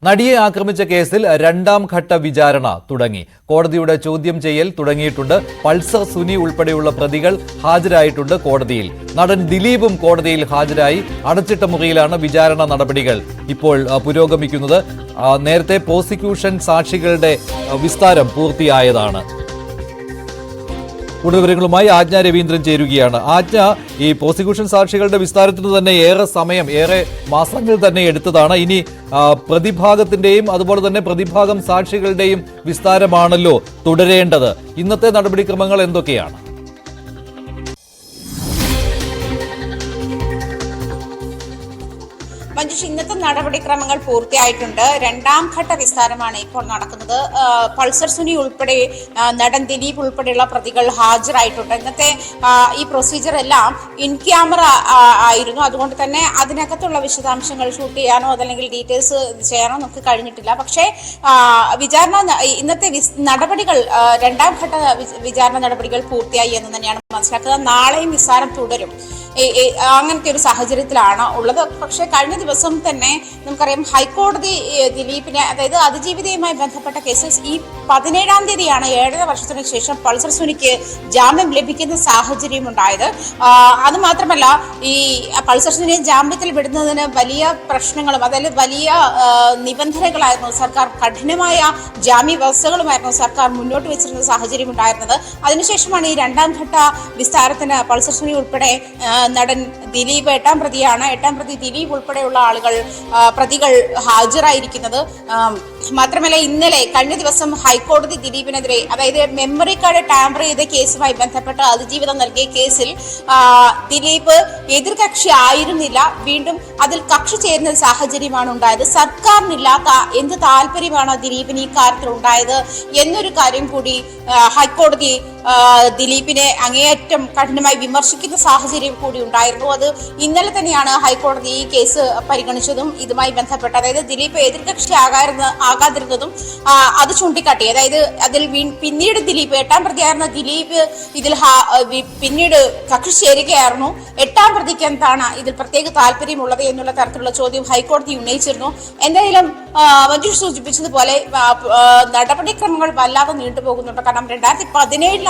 നടിയെ ആക്രമിച്ച കേസിൽ രണ്ടാം ഘട്ട വിചാരണ തുടങ്ങി. കോടതിയുടെ ചോദ്യം ചെയ്യൽ തുടങ്ങിയിട്ടുണ്ട്. പൾസർ സുനി ഉൾപ്പെടെയുള്ള പ്രതികൾ ഹാജരായിട്ടുണ്ട് കോടതിയിൽ. നടൻ ദിലീപും കോടതിയിൽ ഹാജരായി. അടച്ചിട്ട മുറിയിലാണ് വിചാരണ നടപടികൾ ഇപ്പോൾ പുരോഗമിക്കുന്നത്. നേരത്തെ പ്രോസിക്യൂഷൻ സാക്ഷികളുടെ വിസ്താരം പൂർത്തിയായതാണ്. കൂടുതൽ വിവരങ്ങളുമായി ആജ്ഞ രവീന്ദ്രൻ ചേരുകയാണ്. ആജ്ഞ, ഈ പ്രോസിക്യൂഷൻ സാക്ഷികളുടെ വിസ്താരത്തിന് തന്നെ ഏറെ മാസങ്ങൾ തന്നെ എടുത്തതാണ്. ഇനി പ്രതിഭാഗത്തിന്റെയും അതുപോലെ തന്നെ പ്രതിഭാഗം സാക്ഷികളുടെയും വിസ്താരമാണല്ലോ തുടരേണ്ടത്. ഇന്നത്തെ നടപടിക്രമങ്ങൾ എന്തൊക്കെയാണ്? മഞ്ജുഷ്, ഇന്നത്തെ നടപടിക്രമങ്ങൾ പൂർത്തിയായിട്ടുണ്ട്. രണ്ടാം ഘട്ട വിസ്താരമാണ് ഇപ്പോൾ നടക്കുന്നത്. പൾസർ സുനി ഉൾപ്പെടെ നടൻ ദിലീപ് ഉൾപ്പെടെയുള്ള പ്രതികൾ ഹാജരായിട്ടുണ്ട്. ഇന്നത്തെ ഈ പ്രൊസീജിയർ എല്ലാം ഇൻ ക്യാമറ ആയിരുന്നു. അതുകൊണ്ട് തന്നെ അതിനകത്തുള്ള വിശദാംശങ്ങൾ ഷൂട്ട് ചെയ്യാനോ അതല്ലെങ്കിൽ ഡീറ്റെയിൽസ് ചെയ്യാനോ നമുക്ക് കഴിഞ്ഞിട്ടില്ല. പക്ഷേ ഇന്നത്തെ നടപടികൾ, രണ്ടാം ഘട്ട വിചാരണ നടപടികൾ പൂർത്തിയായി എന്ന് തന്നെയാണ് മനസ്സിലാക്കുന്നത്. നാളെയും വിസ്താരം തുടരും. അങ്ങനത്തെ ഒരു സാഹചര്യത്തിലാണ് ഉള്ളത്. പക്ഷേ കഴിഞ്ഞ ദിവസം തന്നെ നമുക്കറിയാം, ഹൈക്കോടതി ദിലീപിനെ, അതായത് അതിജീവിതയുമായി ബന്ധപ്പെട്ട കേസിൽ ഈ 17-ാം തീയതിയാണ് 7.5 വർഷത്തിന് ശേഷം പൾസർ സുനിക്ക് ജാമ്യം ലഭിക്കുന്ന സാഹചര്യം ഉണ്ടായത്. അത് മാത്രമല്ല, ഈ പൾസർ സുനിയെ ജാമ്യത്തിൽ വിടുന്നതിന് വലിയ പ്രശ്നങ്ങളും അതായത് വലിയ നിബന്ധനകളായിരുന്നു സർക്കാർ, കഠിനമായ ജാമ്യ വ്യവസ്ഥകളുമായിരുന്നു സർക്കാർ മുന്നോട്ട് വെച്ചിരുന്ന സാഹചര്യം ഉണ്ടായിരുന്നത്. അതിനുശേഷമാണ് ഈ രണ്ടാം ഘട്ട വിസ്താരത്തിന് പൾസർ സുനി ഉൾപ്പെടെ നടൻ ദിലീപ്, 8-ാം പ്രതിയാണ്, 8-ാം പ്രതി ദിലീപ് ഉൾപ്പെടെയുള്ള പ്രതികൾ ഹാജരായിരിക്കുന്നത്. മാത്രമല്ല, കഴിഞ്ഞ ദിവസം ഹൈക്കോടതി ദിലീപിനെതിരെ, അതായത് മെമ്മറി കാർഡ് ടാമ്പർ ചെയ്ത കേസുമായി ബന്ധപ്പെട്ട് അതിജീവിതം നൽകിയ കേസിൽ ദിലീപ് എതിർകക്ഷി ആയിരുന്നില്ല. വീണ്ടും അതിൽ കക്ഷി ചേരുന്ന സാഹചര്യമാണ് ഉണ്ടായത്. സർക്കാരിനില്ലാത്ത എന്ത് താല്പര്യമാണ് ദിലീപിന് ഈ കാര്യത്തിൽ ഉണ്ടായത് എന്നൊരു കാര്യം കൂടി ഹൈക്കോടതി ദിലീപിനെ അങ്ങേയറ്റം കഠിനമായി വിമർശിക്കുന്ന സാഹചര്യം കൂടി ഉണ്ടായിരുന്നു. അത് ഇന്നലെ തന്നെയാണ് ഹൈക്കോടതി ഈ കേസ് പരിഗണിച്ചതും ഇതുമായി ബന്ധപ്പെട്ട്, അതായത് ദിലീപ് എതിർകക്ഷി ആകാതിരുന്നതും അത് ചൂണ്ടിക്കാട്ടി. അതായത് അതിൽ പിന്നീട് ദിലീപ്, 8-ാം പ്രതിയായിരുന്ന ദിലീപ് ഇതിൽ പിന്നീട് കക്ഷി ചേരുകയായിരുന്നു. 8-ാം പ്രതിക്ക് എന്താണ് ഇതിൽ പ്രത്യേക താല്പര്യമുള്ളത് എന്നുള്ള തരത്തിലുള്ള ചോദ്യം ഹൈക്കോടതി ഉന്നയിച്ചിരുന്നു. എന്തായാലും മഞ്ജുഷ് സൂചിപ്പിച്ചതുപോലെ നടപടിക്രമങ്ങൾ വല്ലാതെ നീണ്ടുപോകുന്നുണ്ട്. കാരണം 2017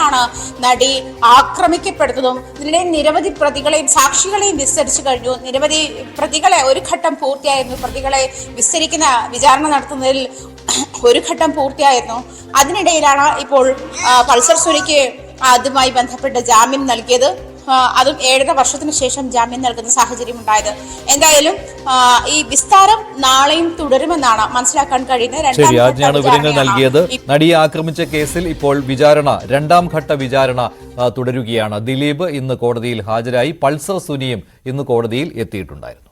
നടി ആക്രമിക്കപ്പെടുന്നതും ഇതിനിടെ നിരവധി പ്രതികളെയും സാക്ഷികളെയും വിസ്തരിച്ചു കഴിഞ്ഞു. നിരവധി പ്രതികളെ, ഒരു ഘട്ടം പൂർത്തിയായിരുന്നു. പ്രതികളെ വിസ്തരിക്കുന്ന വിചാരണ നടത്തുന്നതിൽ ഒരു ഘട്ടം പൂർത്തിയായിരുന്നു. അതിനിടയിലാണ് ഇപ്പോൾ പൾസർ സുനിക്ക് അതുമായി ബന്ധപ്പെട്ട് ജാമ്യം നൽകിയത്. അതും 7.5 വർഷത്തിന് ശേഷം ജാമ്യം നൽകുന്ന സാഹചര്യം ഉണ്ടായത്. എന്തായാലും ഈ വിസ്താരം നാളെയും തുടരുമെന്നാണ് മനസ്സിലാക്കാൻ കഴിയുന്നത്. വിവരങ്ങൾ നൽകിയത്. നടിയെ ആക്രമിച്ച കേസിൽ ഇപ്പോൾ രണ്ടാം ഘട്ട വിചാരണ തുടരുകയാണ്. ദിലീപ് ഇന്ന് കോടതിയിൽ ഹാജരായി. പൾസർ സുനിയും ഇന്ന് കോടതിയിൽ എത്തിയിട്ടുണ്ടായിരുന്നു.